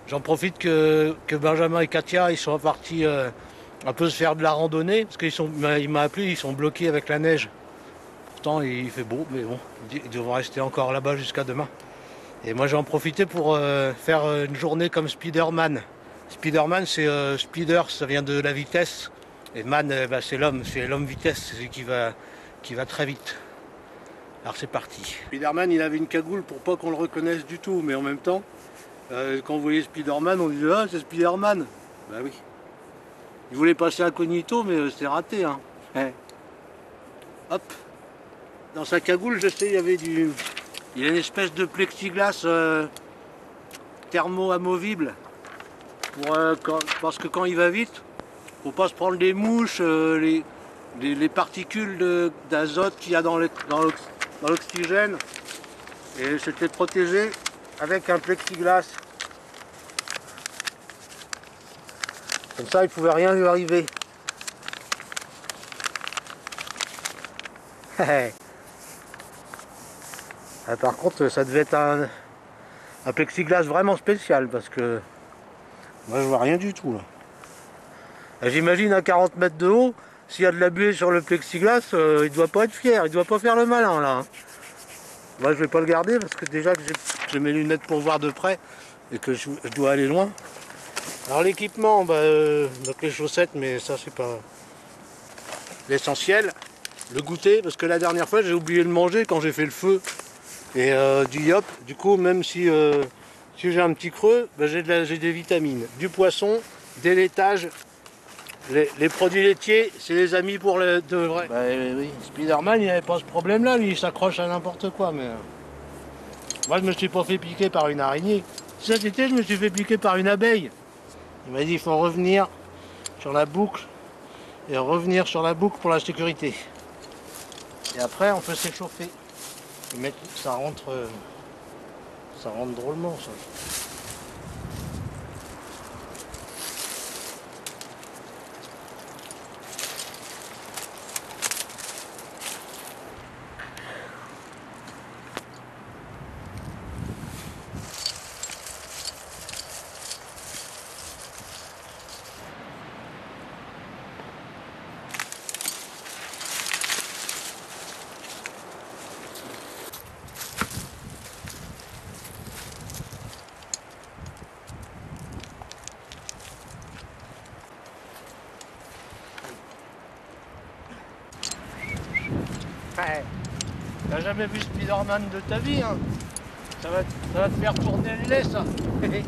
J'en profite que Benjamin et Katia ils sont partis un peu se faire de la randonnée parce il m'a appelé, ils sont bloqués avec la neige. Pourtant il fait beau, mais bon, ils devront rester encore là-bas jusqu'à demain. Et moi j'en profité pour faire une journée comme Spider-Man. Spider-Man c'est Spider, ça vient de la vitesse. Et Man bah, c'est l'homme vitesse, c'est celui qui va très vite. Alors c'est parti. Spider-Man il avait une cagoule pour pas qu'on le reconnaisse du tout, mais en même temps, quand on voyait Spider-Man, on disait ah c'est Spider-Man. Bah oui. Il voulait passer incognito, mais c'était raté. Hein. Ouais. Hop. Dans sa cagoule, je sais, il y a une espèce de plexiglas thermo-amovible. Parce que quand il va vite, faut pas se prendre les mouches, les particules d'azote qu'il y a dans l'oxygène. Et c'était protégé avec un plexiglas. Comme ça, il ne pouvait rien lui arriver. Ah, par contre, ça devait être un plexiglas vraiment spécial parce que moi je vois rien du tout là. J'imagine à 40 mètres de haut, s'il y a de la buée sur le plexiglas, il doit pas être fier, il doit pas faire le malin là. Moi je vais pas le garder parce que déjà que j'ai mes lunettes pour voir de près et que je dois aller loin. Alors l'équipement, bah, donc les chaussettes, mais ça c'est pas l'essentiel. Le goûter, parce que la dernière fois j'ai oublié de manger quand j'ai fait le feu et du yop. Du coup même si j'ai un petit creux, bah, j'ai des vitamines, du poisson, des laitages. Les produits laitiers, c'est les amis pour de vrai. Bah oui, Spider-Man il n'avait pas ce problème là, lui il s'accroche à n'importe quoi, mais moi je me suis pas fait piquer par une araignée. Cet été je me suis fait piquer par une abeille. Il m'a dit il faut revenir sur la boucle et revenir sur la boucle pour la sécurité. Et après on peut s'échauffer. Mais ça rentre drôlement ça. Ouais. T'as jamais vu Spider-Man de ta vie, hein? Ça va te faire tourner le lait, ça. Gling,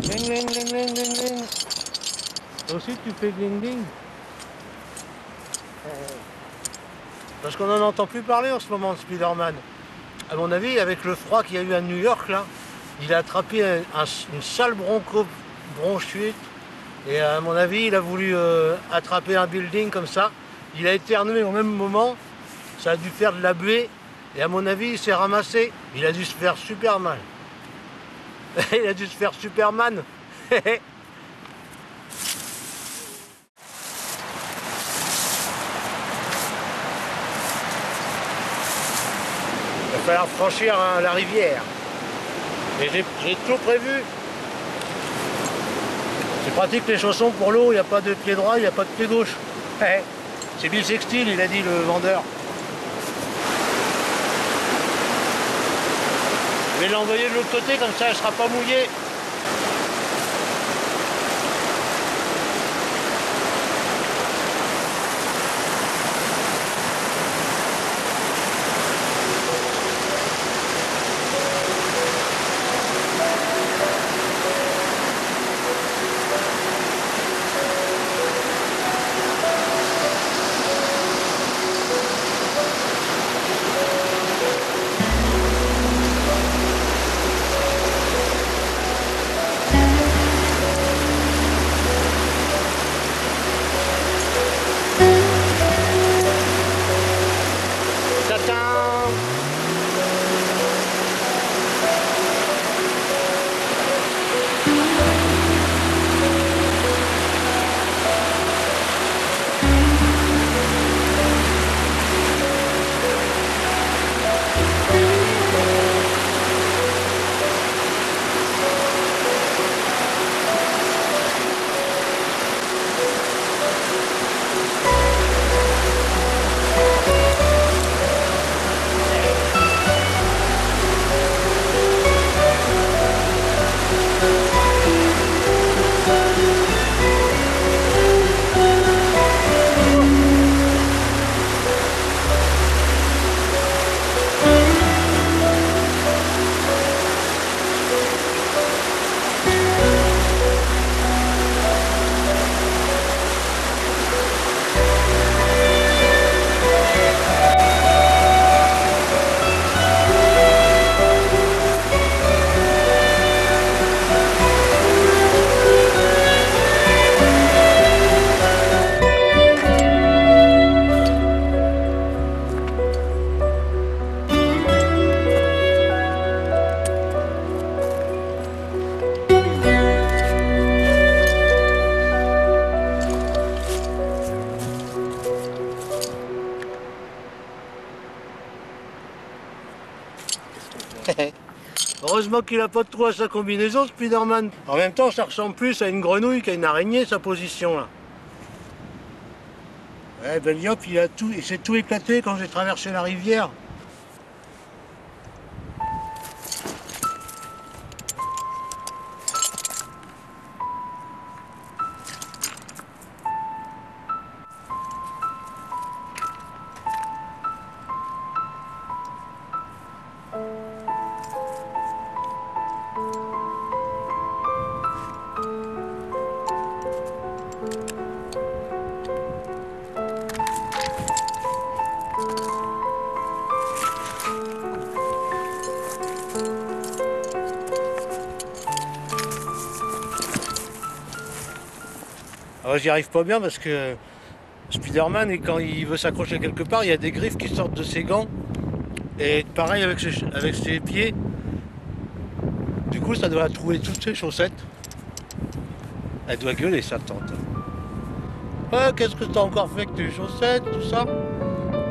gling, gling, gling, gling, gling. Toi aussi, tu fais gling, gling. Parce qu'on n'en entend plus parler en ce moment de Spider-Man. À mon avis, avec le froid qu'il y a eu à New York, là, il a attrapé une sale bronchite. Et à mon avis, il a voulu attraper un building comme ça. Il a éternué au même moment. Ça a dû faire de la buée. Et à mon avis, il s'est ramassé. Il a dû se faire super mal. Il a dû se faire Superman. Il va falloir franchir hein, la rivière. Et j'ai tout prévu. C'est pratique les chaussons pour l'eau, il n'y a pas de pied droit, il n'y a pas de pied gauche. C'est bisextile, il a dit le vendeur. Je vais l'envoyer de l'autre côté, comme ça elle ne sera pas mouillée. Heureusement qu'il a pas de trou à sa combinaison, Spider-Man. En même temps, ça ressemble plus à une grenouille qu'à une araignée, sa position là. Ouais, Beliop, il s'est tout éclaté quand j'ai traversé la rivière. Alors j'y arrive pas bien parce que Spider-Man, et quand il veut s'accrocher quelque part, il y a des griffes qui sortent de ses gants. Et pareil avec ses pieds. Du coup, ça doit trouver toutes ses chaussettes. Elle doit gueuler, sa tante. Ouais, qu'est-ce que t'as encore fait avec tes chaussettes, tout ça?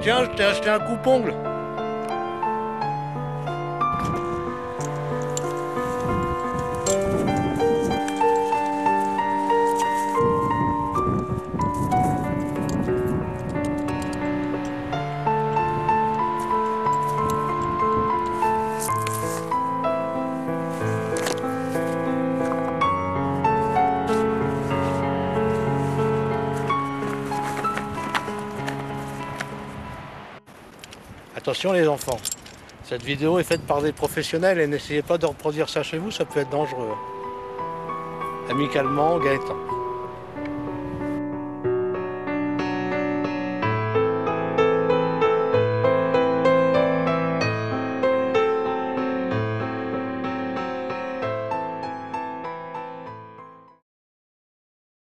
Tiens, je t'ai acheté un coupe-ongle. Attention les enfants, cette vidéo est faite par des professionnels et n'essayez pas de reproduire ça chez vous, ça peut être dangereux. Amicalement, Gaëtan.